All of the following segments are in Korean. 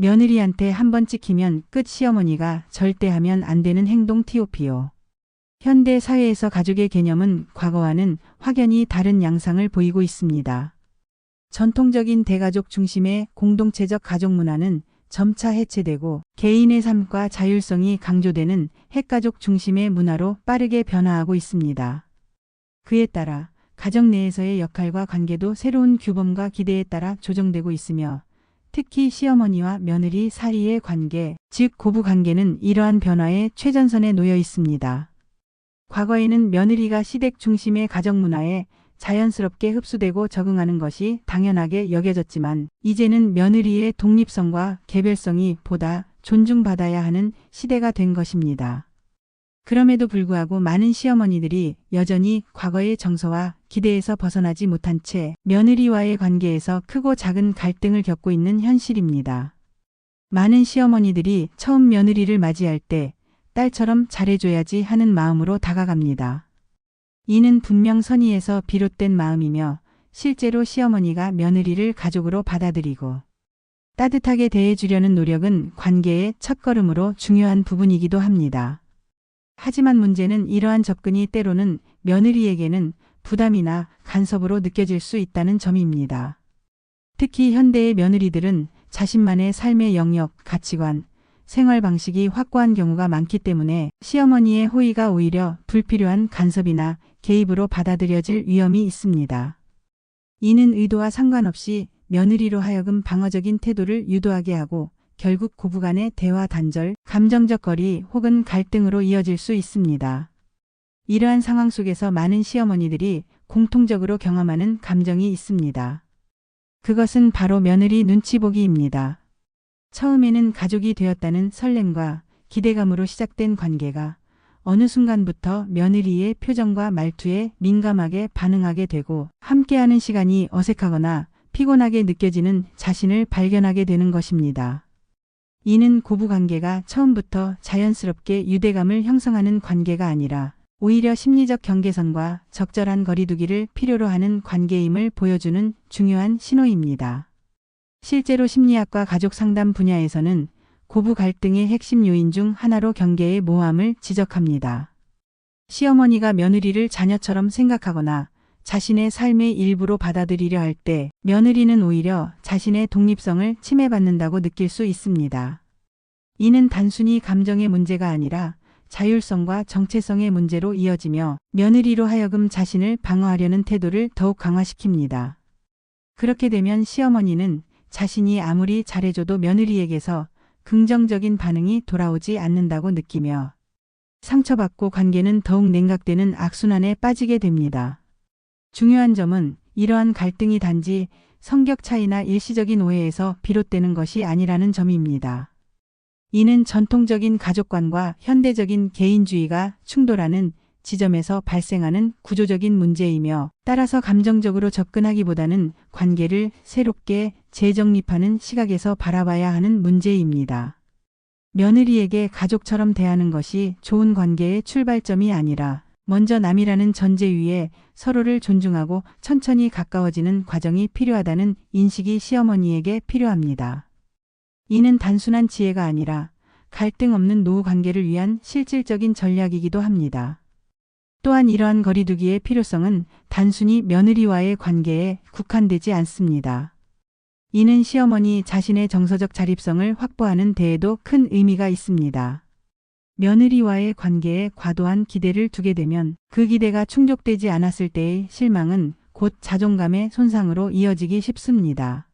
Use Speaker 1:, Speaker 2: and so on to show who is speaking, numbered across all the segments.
Speaker 1: 며느리한테 한번 찍히면 끝 시어머니가 절대 하면 안 되는 행동 TOP요. 현대 사회에서 가족의 개념은 과거와는 확연히 다른 양상을 보이고 있습니다. 전통적인 대가족 중심의 공동체적 가족 문화는 점차 해체되고 개인의 삶과 자율성이 강조되는 핵가족 중심의 문화로 빠르게 변화하고 있습니다. 그에 따라 가정 내에서의 역할과 관계도 새로운 규범과 기대에 따라 조정되고 있으며 특히 시어머니와 며느리 사이의 관계, 즉 고부관계는 이러한 변화의 최전선에 놓여 있습니다. 과거에는 며느리가 시댁 중심의 가정 문화에 자연스럽게 흡수되고 적응하는 것이 당연하게 여겨졌지만 이제는 며느리의 독립성과 개별성이 보다 존중받아야 하는 시대가 된 것입니다. 그럼에도 불구하고 많은 시어머니들이 여전히 과거의 정서와 기대에서 벗어나지 못한 채 며느리와의 관계에서 크고 작은 갈등을 겪고 있는 현실입니다. 많은 시어머니들이 처음 며느리를 맞이할 때 딸처럼 잘해줘야지 하는 마음으로 다가갑니다. 이는 분명 선의에서 비롯된 마음이며 실제로 시어머니가 며느리를 가족으로 받아들이고 따뜻하게 대해주려는 노력은 관계의 첫걸음으로 중요한 부분이기도 합니다. 하지만 문제는 이러한 접근이 때로는 며느리에게는 부담이나 간섭으로 느껴질 수 있다는 점입니다. 특히 현대의 며느리들은 자신만의 삶의 영역, 가치관, 생활 방식이 확고한 경우가 많기 때문에 시어머니의 호의가 오히려 불필요한 간섭이나 개입으로 받아들여질 위험이 있습니다. 이는 의도와 상관없이 며느리로 하여금 방어적인 태도를 유도하게 하고 결국 고부간의 대화 단절, 감정적 거리 혹은 갈등으로 이어질 수 있습니다. 이러한 상황 속에서 많은 시어머니들이 공통적으로 경험하는 감정이 있습니다. 그것은 바로 며느리 눈치 보기입니다. 처음에는 가족이 되었다는 설렘과 기대감으로 시작된 관계가 어느 순간부터 며느리의 표정과 말투에 민감하게 반응하게 되고 함께하는 시간이 어색하거나 피곤하게 느껴지는 자신을 발견하게 되는 것입니다. 이는 고부관계가 처음부터 자연스럽게 유대감을 형성하는 관계가 아니라 오히려 심리적 경계선과 적절한 거리두기를 필요로 하는 관계임을 보여주는 중요한 신호입니다. 실제로 심리학과 가족 상담 분야에서는 고부 갈등의 핵심 요인 중 하나로 경계의 모호함을 지적합니다. 시어머니가 며느리를 자녀처럼 생각하거나 자신의 삶의 일부로 받아들이려 할 때 며느리는 오히려 자신의 독립성을 침해받는다고 느낄 수 있습니다. 이는 단순히 감정의 문제가 아니라 자율성과 정체성의 문제로 이어지며 며느리로 하여금 자신을 방어하려는 태도를 더욱 강화시킵니다. 그렇게 되면 시어머니는 자신이 아무리 잘해줘도 며느리에게서 긍정적인 반응이 돌아오지 않는다고 느끼며 상처받고 관계는 더욱 냉각되는 악순환에 빠지게 됩니다. 중요한 점은 이러한 갈등이 단지 성격 차이나 일시적인 오해에서 비롯되는 것이 아니라는 점입니다. 이는 전통적인 가족관과 현대적인 개인주의가 충돌하는 지점에서 발생하는 구조적인 문제이며 따라서 감정적으로 접근하기보다는 관계를 새롭게 재정립하는 시각에서 바라봐야 하는 문제입니다. 며느리에게 가족처럼 대하는 것이 좋은 관계의 출발점이 아니라 먼저 남이라는 전제 위에 서로를 존중하고 천천히 가까워지는 과정이 필요하다는 인식이 시어머니에게 필요합니다. 이는 단순한 지혜가 아니라 갈등 없는 노후 관계를 위한 실질적인 전략이기도 합니다. 또한 이러한 거리두기의 필요성은 단순히 며느리와의 관계에 국한되지 않습니다. 이는 시어머니 자신의 정서적 자립성을 확보하는 데에도 큰 의미가 있습니다. 며느리와의 관계에 과도한 기대를 두게 되면 그 기대가 충족되지 않았을 때의 실망은 곧 자존감의 손상으로 이어지기 쉽습니다.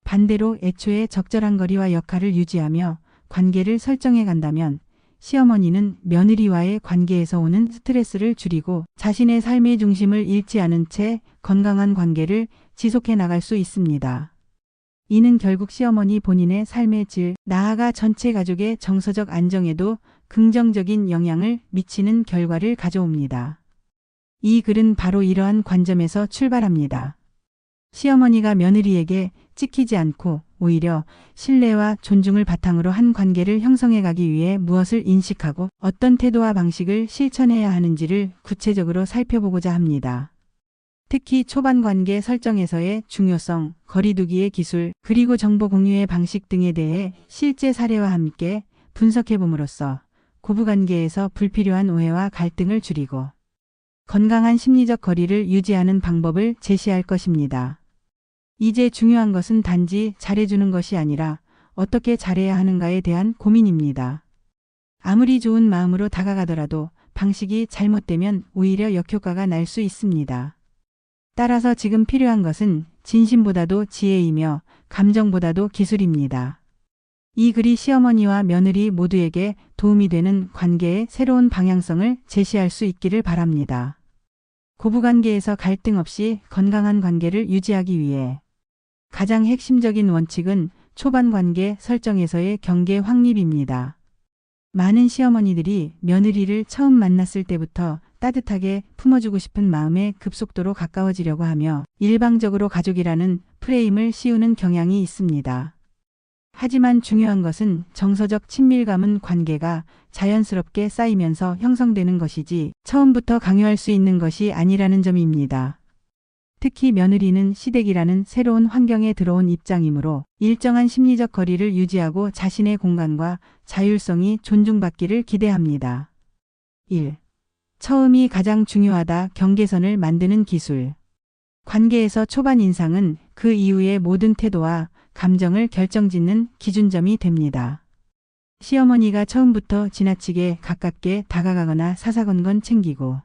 Speaker 1: 반대로 애초에 적절한 거리와 역할을 유지하며 관계를 설정해 간다면 시어머니는 며느리와의 관계에서 오는 스트레스를 줄이고 자신의 삶의 중심을 잃지 않은 채 건강한 관계를 지속해 나갈 수 있습니다. 이는 결국 시어머니 본인의 삶의 질, 나아가 전체 가족의 정서적 안정에도 긍정적인 영향을 미치는 결과를 가져옵니다. 이 글은 바로 이러한 관점에서 출발합니다. 시어머니가 며느리에게 찍히지 않고 오히려 신뢰와 존중을 바탕으로 한 관계를 형성해 가기 위해 무엇을 인식하고 어떤 태도와 방식을 실천해야 하는지를 구체적으로 살펴보고자 합니다. 특히 초반 관계 설정에서의 중요성, 거리두기의 기술, 그리고 정보 공유의 방식 등에 대해 실제 사례와 함께 분석해 봄으로써 고부관계에서 불필요한 오해와 갈등을 줄이고 건강한 심리적 거리를 유지하는 방법을 제시할 것입니다. 이제 중요한 것은 단지 잘해주는 것이 아니라 어떻게 잘해야 하는가에 대한 고민입니다. 아무리 좋은 마음으로 다가가더라도 방식이 잘못되면 오히려 역효과가 날 수 있습니다. 따라서 지금 필요한 것은 진심보다도 지혜이며 감정보다도 기술입니다. 이 글이 시어머니와 며느리 모두에게 도움이 되는 관계의 새로운 방향성을 제시할 수 있기를 바랍니다. 고부관계에서 갈등 없이 건강한 관계를 유지하기 위해 가장 핵심적인 원칙은 초반 관계 설정에서의 경계 확립입니다. 많은 시어머니들이 며느리를 처음 만났을 때부터 따뜻하게 품어주고 싶은 마음에 급속도로 가까워지려고 하며 일방적으로 가족이라는 프레임을 씌우는 경향이 있습니다. 하지만 중요한 것은 정서적 친밀감은 관계가 자연스럽게 쌓이면서 형성되는 것이지 처음부터 강요할 수 있는 것이 아니라는 점입니다. 특히 며느리는 시댁이라는 새로운 환경에 들어온 입장이므로 일정한 심리적 거리를 유지하고 자신의 공간과 자율성이 존중받기를 기대합니다. 1. 처음이 가장 중요하다. 경계선을 만드는 기술. 관계에서 초반 인상은 그 이후의 모든 태도와 감정을 결정짓는 기준점이 됩니다. 시어머니가 처음부터 지나치게 가깝게 다가가거나 사사건건 챙기고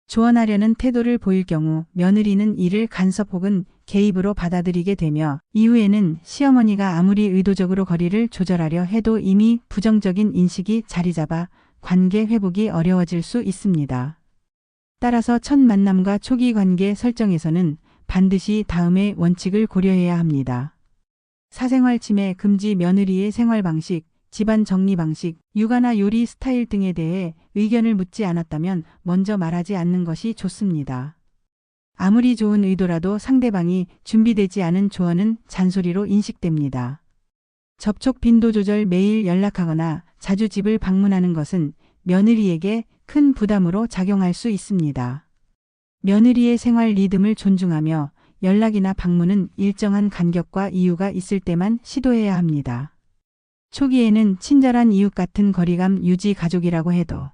Speaker 1: 조언하려는 태도를 보일 경우 며느리는 이를 간섭 혹은 개입으로 받아들이게 되며 이후에는 시어머니가 아무리 의도적으로 거리를 조절하려 해도 이미 부정적인 인식이 자리 잡아 관계 회복이 어려워질 수 있습니다. 따라서 첫 만남과 초기 관계 설정에서는 반드시 다음의 원칙을 고려해야 합니다. 사생활 침해 금지, 며느리의 생활 방식, 집안 정리 방식, 육아나 요리 스타일 등에 대해 의견을 묻지 않았다면 먼저 말하지 않는 것이 좋습니다. 아무리 좋은 의도라도 상대방이 준비되지 않은 조언은 잔소리로 인식됩니다. 접촉 빈도 조절, 매일 연락하거나 자주 집을 방문하는 것은 며느리에게 큰 부담으로 작용할 수 있습니다. 며느리의 생활 리듬을 존중하며 연락이나 방문은 일정한 간격과 이유가 있을 때만 시도해야 합니다. 초기에는 친절한 이웃 같은 거리감 유지, 가족이라고 해도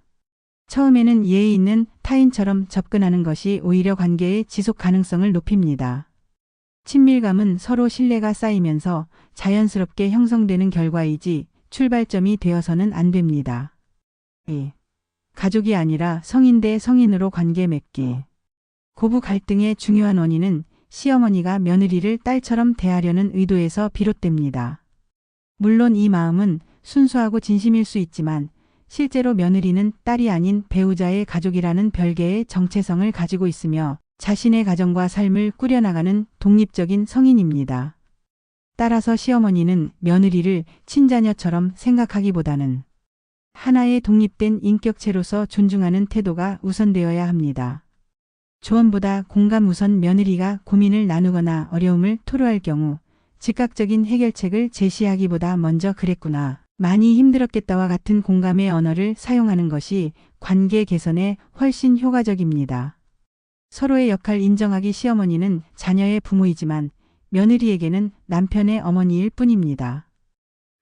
Speaker 1: 처음에는 예의 있는 타인처럼 접근하는 것이 오히려 관계의 지속 가능성을 높입니다. 친밀감은 서로 신뢰가 쌓이면서 자연스럽게 형성되는 결과이지 출발점이 되어서는 안 됩니다. 2. 가족이 아니라 성인 대 성인으로 관계 맺기. 고부 갈등의 중요한 원인은 시어머니가 며느리를 딸처럼 대하려는 의도에서 비롯됩니다. 물론 이 마음은 순수하고 진심일 수 있지만 실제로 며느리는 딸이 아닌 배우자의 가족이라는 별개의 정체성을 가지고 있으며 자신의 가정과 삶을 꾸려나가는 독립적인 성인입니다. 따라서 시어머니는 며느리를 친자녀처럼 생각하기보다는 하나의 독립된 인격체로서 존중하는 태도가 우선되어야 합니다. 조언보다 공감 우선. 며느리가 고민을 나누거나 어려움을 토로할 경우 즉각적인 해결책을 제시하기보다 먼저 그랬구나, 많이 힘들었겠다와 같은 공감의 언어를 사용하는 것이 관계 개선에 훨씬 효과적입니다. 서로의 역할 인정하기. 시어머니는 자녀의 부모이지만 며느리에게는 남편의 어머니일 뿐입니다.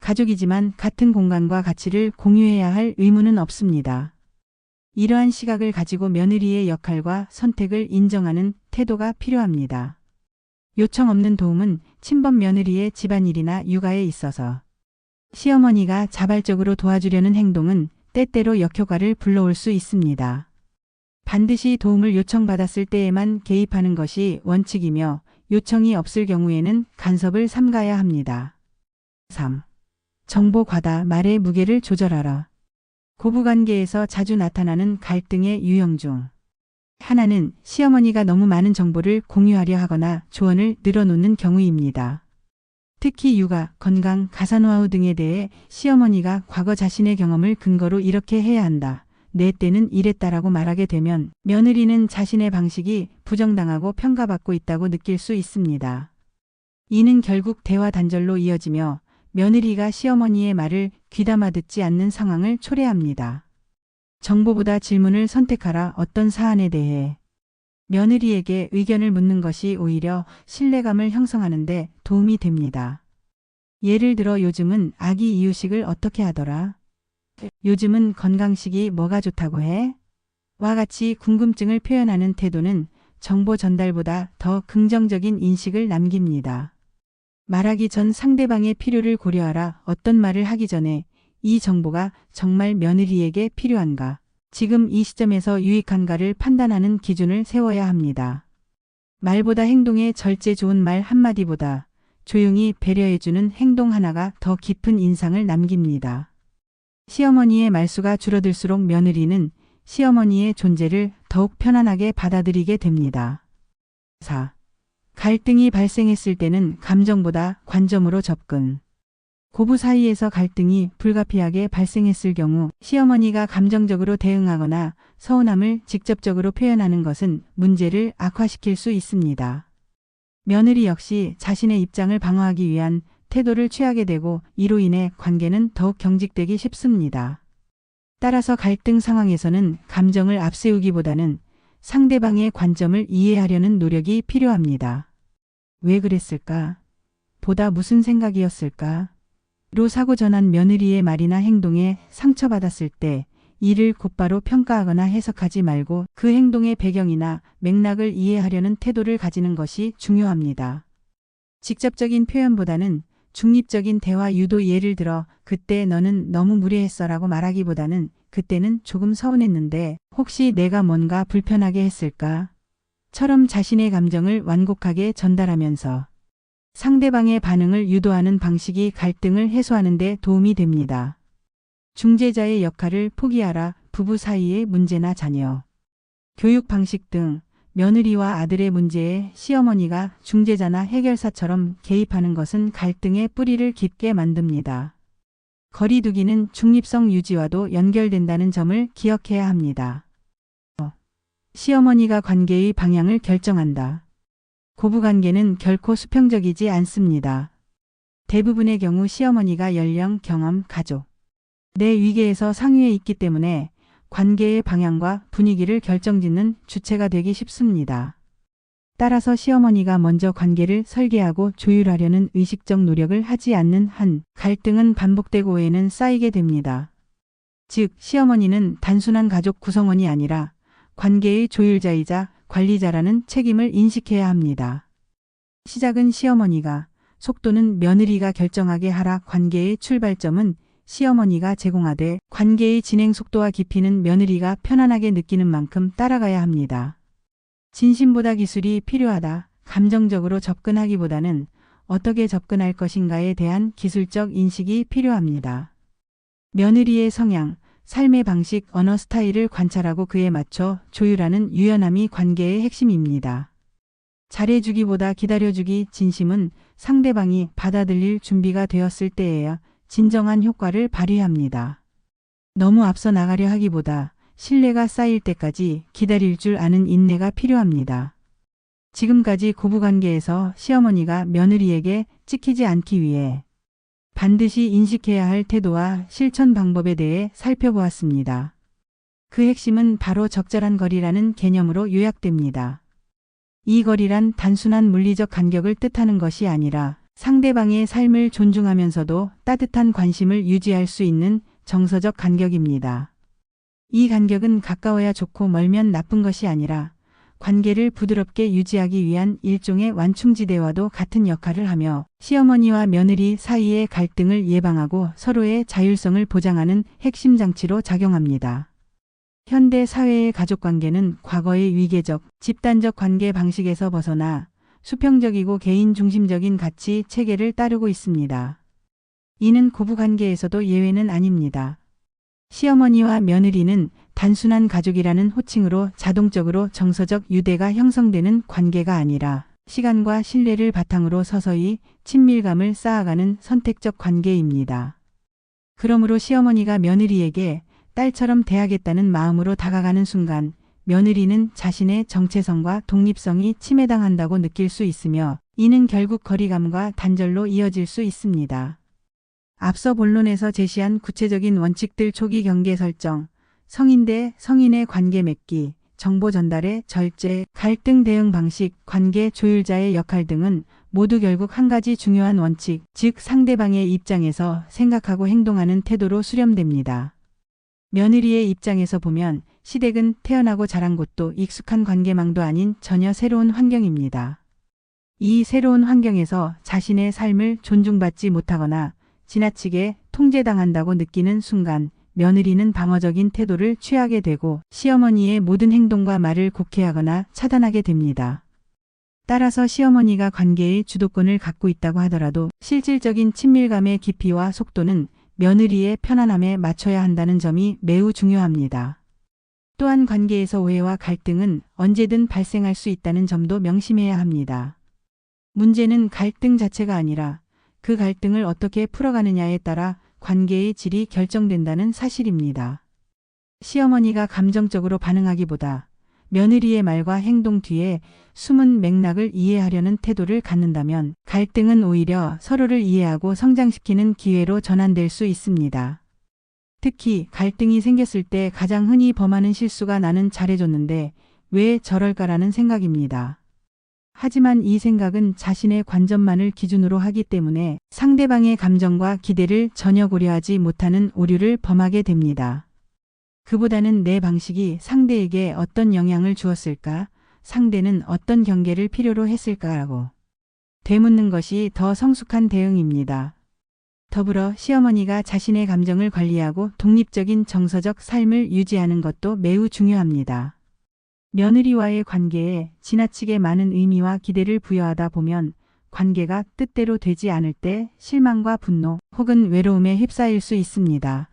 Speaker 1: 가족이지만 같은 공간과 가치를 공유해야 할 의무는 없습니다. 이러한 시각을 가지고 며느리의 역할과 선택을 인정하는 태도가 필요합니다. 요청 없는 도움은 친범 며느리의 집안일이나 육아에 있어서 시어머니가 자발적으로 도와주려는 행동은 때때로 역효과를 불러올 수 있습니다. 반드시 도움을 요청받았을 때에만 개입하는 것이 원칙이며 요청이 없을 경우에는 간섭을 삼가야 합니다. 3. 정보 과다. 말의 무게를 조절하라. 고부관계에서 자주 나타나는 갈등의 유형 중 하나는 시어머니가 너무 많은 정보를 공유하려 하거나 조언을 늘어놓는 경우입니다. 특히 육아, 건강, 가사 노하우 등에 대해 시어머니가 과거 자신의 경험을 근거로 이렇게 해야 한다, 내 때는 이랬다라고 말하게 되면 며느리는 자신의 방식이 부정당하고 평가받고 있다고 느낄 수 있습니다. 이는 결국 대화 단절로 이어지며 며느리가 시어머니의 말을 귀담아 듣지 않는 상황을 초래합니다. 정보보다 질문을 선택하라. 어떤 사안에 대해 며느리에게 의견을 묻는 것이 오히려 신뢰감을 형성하는 데 도움이 됩니다. 예를 들어 요즘은 아기 이유식을 어떻게 하더라? 요즘은 건강식이 뭐가 좋다고 해? 와 같이 궁금증을 표현하는 태도는 정보 전달보다 더 긍정적인 인식을 남깁니다. 말하기 전 상대방의 필요를 고려하라. 어떤 말을 하기 전에 이 정보가 정말 며느리에게 필요한가? 지금 이 시점에서 유익한가를 판단하는 기준을 세워야 합니다. 말보다 행동에 절제 좋은 말 한마디보다 조용히 배려해주는 행동 하나가 더 깊은 인상을 남깁니다. 시어머니의 말수가 줄어들수록 며느리는 시어머니의 존재를 더욱 편안하게 받아들이게 됩니다. 4. 갈등이 발생했을 때는 감정보다 관점으로 접근. 고부 사이에서 갈등이 불가피하게 발생했을 경우 시어머니가 감정적으로 대응하거나 서운함을 직접적으로 표현하는 것은 문제를 악화시킬 수 있습니다. 며느리 역시 자신의 입장을 방어하기 위한 태도를 취하게 되고 이로 인해 관계는 더욱 경직되기 쉽습니다. 따라서 갈등 상황에서는 감정을 앞세우기보다는 상대방의 관점을 이해하려는 노력이 필요합니다. 왜 그랬을까? 보다 무슨 생각이었을까? 로 사고 전한 며느리의 말이나 행동에 상처받았을 때 이를 곧바로 평가하거나 해석하지 말고 그 행동의 배경이나 맥락을 이해하려는 태도를 가지는 것이 중요합니다. 직접적인 표현보다는 중립적인 대화 유도, 예를 들어 그때 너는 너무 무례했어라고 말하기보다는 그때는 조금 서운했는데 혹시 내가 뭔가 불편하게 했을까? 처럼 자신의 감정을 완곡하게 전달하면서 상대방의 반응을 유도하는 방식이 갈등을 해소하는 데 도움이 됩니다. 중재자의 역할을 포기하라. 부부 사이의 문제나 자녀, 교육 방식 등 며느리와 아들의 문제에 시어머니가 중재자나 해결사처럼 개입하는 것은 갈등의 뿌리를 깊게 만듭니다. 거리두기는 중립성 유지와도 연결된다는 점을 기억해야 합니다. 시어머니가 관계의 방향을 결정한다. 고부관계는 결코 수평적이지 않습니다. 대부분의 경우 시어머니가 연령, 경험, 가족, 내 위계에서 상위에 있기 때문에 관계의 방향과 분위기를 결정짓는 주체가 되기 쉽습니다. 따라서 시어머니가 먼저 관계를 설계하고 조율하려는 의식적 노력을 하지 않는 한 갈등은 반복되고 오해는 쌓이게 됩니다. 즉, 시어머니는 단순한 가족 구성원이 아니라 관계의 조율자이자 관리자라는 책임을 인식해야 합니다. 시작은 시어머니가, 속도는 며느리가 결정하게 하라. 관계의 출발점은 시어머니가 제공하되 관계의 진행 속도와 깊이는 며느리가 편안하게 느끼는 만큼 따라가야 합니다. 진심보다 기술이 필요하다. 감정적으로 접근하기보다는 어떻게 접근할 것인가에 대한 기술적 인식이 필요합니다. 며느리의 성향, 삶의 방식, 언어 스타일을 관찰하고 그에 맞춰 조율하는 유연함이 관계의 핵심입니다. 잘해주기보다 기다려주기. 진심은 상대방이 받아들일 준비가 되었을 때에야 진정한 효과를 발휘합니다. 너무 앞서 나가려 하기보다 신뢰가 쌓일 때까지 기다릴 줄 아는 인내가 필요합니다. 지금까지 고부관계에서 시어머니가 며느리에게 찍히지 않기 위해 반드시 인식해야 할 태도와 실천 방법에 대해 살펴보았습니다. 그 핵심은 바로 적절한 거리라는 개념으로 요약됩니다. 이 거리란 단순한 물리적 간격을 뜻하는 것이 아니라 상대방의 삶을 존중하면서도 따뜻한 관심을 유지할 수 있는 정서적 간격입니다. 이 간격은 가까워야 좋고 멀면 나쁜 것이 아니라 관계를 부드럽게 유지하기 위한 일종의 완충지대와도 같은 역할을 하며 시어머니와 며느리 사이의 갈등을 예방하고 서로의 자율성을 보장하는 핵심 장치로 작용합니다. 현대 사회의 가족관계는 과거의 위계적, 집단적 관계 방식에서 벗어나 수평적이고 개인 중심적인 가치 체계를 따르고 있습니다. 이는 고부관계에서도 예외는 아닙니다. 시어머니와 며느리는 단순한 가족이라는 호칭으로 자동적으로 정서적 유대가 형성되는 관계가 아니라 시간과 신뢰를 바탕으로 서서히 친밀감을 쌓아가는 선택적 관계입니다. 그러므로 시어머니가 며느리에게 딸처럼 대하겠다는 마음으로 다가가는 순간 며느리는 자신의 정체성과 독립성이 침해당한다고 느낄 수 있으며 이는 결국 거리감과 단절로 이어질 수 있습니다. 앞서 본론에서 제시한 구체적인 원칙들, 초기 경계 설정, 성인 대 성인의 관계 맺기, 정보 전달의 절제, 갈등 대응 방식, 관계 조율자의 역할 등은 모두 결국 한 가지 중요한 원칙, 즉 상대방의 입장에서 생각하고 행동하는 태도로 수렴됩니다. 며느리의 입장에서 보면 시댁은 태어나고 자란 곳도 익숙한 관계망도 아닌 전혀 새로운 환경입니다. 이 새로운 환경에서 자신의 삶을 존중받지 못하거나 지나치게 통제당한다고 느끼는 순간 며느리는 방어적인 태도를 취하게 되고 시어머니의 모든 행동과 말을 곡해하거나 차단하게 됩니다. 따라서 시어머니가 관계의 주도권을 갖고 있다고 하더라도 실질적인 친밀감의 깊이와 속도는 며느리의 편안함에 맞춰야 한다는 점이 매우 중요합니다. 또한 관계에서 오해와 갈등은 언제든 발생할 수 있다는 점도 명심해야 합니다. 문제는 갈등 자체가 아니라 그 갈등을 어떻게 풀어가느냐에 따라 관계의 질이 결정된다는 사실입니다. 시어머니가 감정적으로 반응하기보다 며느리의 말과 행동 뒤에 숨은 맥락을 이해하려는 태도를 갖는다면 갈등은 오히려 서로를 이해하고 성장시키는 기회로 전환될 수 있습니다. 특히 갈등이 생겼을 때 가장 흔히 범하는 실수가 나는 잘해줬는데 왜 저럴까라는 생각입니다. 하지만 이 생각은 자신의 관점만을 기준으로 하기 때문에 상대방의 감정과 기대를 전혀 고려하지 못하는 오류를 범하게 됩니다. 그보다는 내 방식이 상대에게 어떤 영향을 주었을까? 상대는 어떤 경계를 필요로 했을까라고 되묻는 것이 더 성숙한 대응입니다. 더불어 시어머니가 자신의 감정을 관리하고 독립적인 정서적 삶을 유지하는 것도 매우 중요합니다. 며느리와의 관계에 지나치게 많은 의미와 기대를 부여하다 보면 관계가 뜻대로 되지 않을 때 실망과 분노 혹은 외로움에 휩싸일 수 있습니다.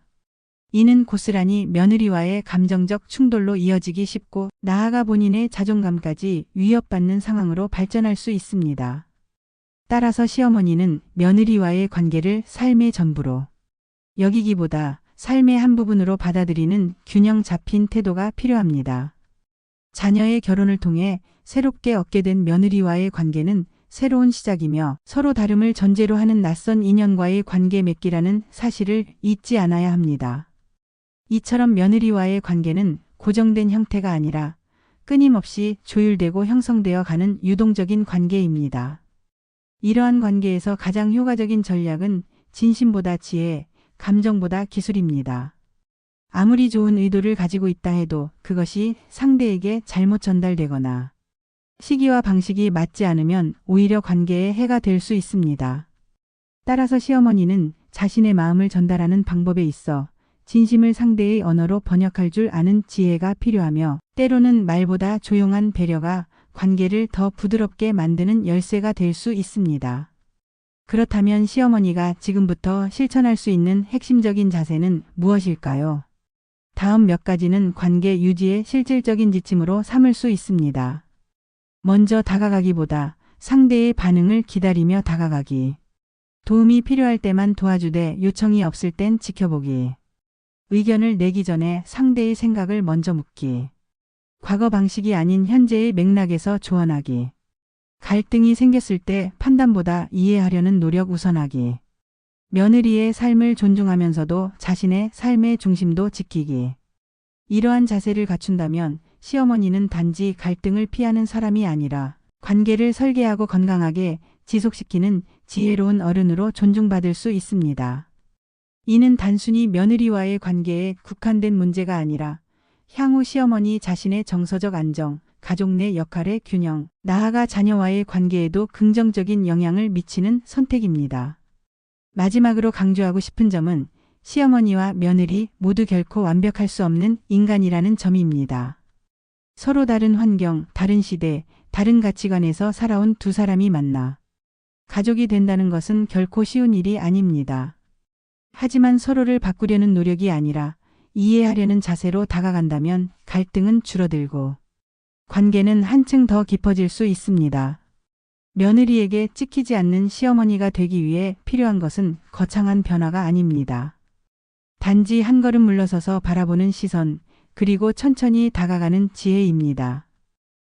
Speaker 1: 이는 고스란히 며느리와의 감정적 충돌로 이어지기 쉽고 나아가 본인의 자존감까지 위협받는 상황으로 발전할 수 있습니다. 따라서 시어머니는 며느리와의 관계를 삶의 전부로 여기기보다 삶의 한 부분으로 받아들이는 균형 잡힌 태도가 필요합니다. 자녀의 결혼을 통해 새롭게 얻게 된 며느리와의 관계는 새로운 시작이며 서로 다름을 전제로 하는 낯선 인연과의 관계 맺기라는 사실을 잊지 않아야 합니다. 이처럼 며느리와의 관계는 고정된 형태가 아니라 끊임없이 조율되고 형성되어 가는 유동적인 관계입니다. 이러한 관계에서 가장 효과적인 전략은 진심보다 지혜, 감정보다 기술입니다. 아무리 좋은 의도를 가지고 있다 해도 그것이 상대에게 잘못 전달되거나 시기와 방식이 맞지 않으면 오히려 관계에 해가 될 수 있습니다. 따라서 시어머니는 자신의 마음을 전달하는 방법에 있어 진심을 상대의 언어로 번역할 줄 아는 지혜가 필요하며 때로는 말보다 조용한 배려가 관계를 더 부드럽게 만드는 열쇠가 될 수 있습니다. 그렇다면 시어머니가 지금부터 실천할 수 있는 핵심적인 자세는 무엇일까요? 다음 몇 가지는 관계 유지의 실질적인 지침으로 삼을 수 있습니다. 먼저 다가가기보다 상대의 반응을 기다리며 다가가기. 도움이 필요할 때만 도와주되 요청이 없을 땐 지켜보기. 의견을 내기 전에 상대의 생각을 먼저 묻기. 과거 방식이 아닌 현재의 맥락에서 조언하기. 갈등이 생겼을 때 판단보다 이해하려는 노력 우선하기. 며느리의 삶을 존중하면서도 자신의 삶의 중심도 지키기. 이러한 자세를 갖춘다면 시어머니는 단지 갈등을 피하는 사람이 아니라 관계를 설계하고 건강하게 지속시키는 지혜로운 어른으로 존중받을 수 있습니다. 이는 단순히 며느리와의 관계에 국한된 문제가 아니라 향후 시어머니 자신의 정서적 안정, 가족 내 역할의 균형, 나아가 자녀와의 관계에도 긍정적인 영향을 미치는 선택입니다. 마지막으로 강조하고 싶은 점은 시어머니와 며느리 모두 결코 완벽할 수 없는 인간이라는 점입니다. 서로 다른 환경, 다른 시대, 다른 가치관에서 살아온 두 사람이 만나 가족이 된다는 것은 결코 쉬운 일이 아닙니다. 하지만 서로를 바꾸려는 노력이 아니라 이해하려는 자세로 다가간다면 갈등은 줄어들고 관계는 한층 더 깊어질 수 있습니다. 며느리에게 찍히지 않는 시어머니가 되기 위해 필요한 것은 거창한 변화가 아닙니다. 단지 한 걸음 물러서서 바라보는 시선, 그리고 천천히 다가가는 지혜입니다.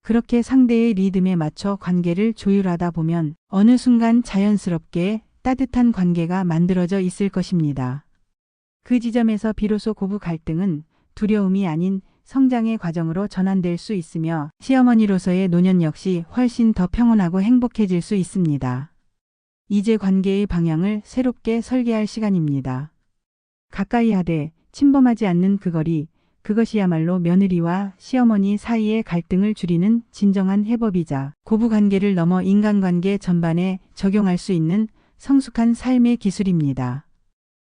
Speaker 1: 그렇게 상대의 리듬에 맞춰 관계를 조율하다 보면 어느 순간 자연스럽게 따뜻한 관계가 만들어져 있을 것입니다. 그 지점에서 비로소 고부 갈등은 두려움이 아닌 성장의 과정으로 전환될 수 있으며 시어머니로서의 노년 역시 훨씬 더 평온하고 행복해질 수 있습니다. 이제 관계의 방향을 새롭게 설계할 시간입니다. 가까이 하되 침범하지 않는 그 거리, 그것이야말로 며느리와 시어머니 사이의 갈등을 줄이는 진정한 해법이자 고부관계를 넘어 인간관계 전반에 적용할 수 있는 성숙한 삶의 기술입니다.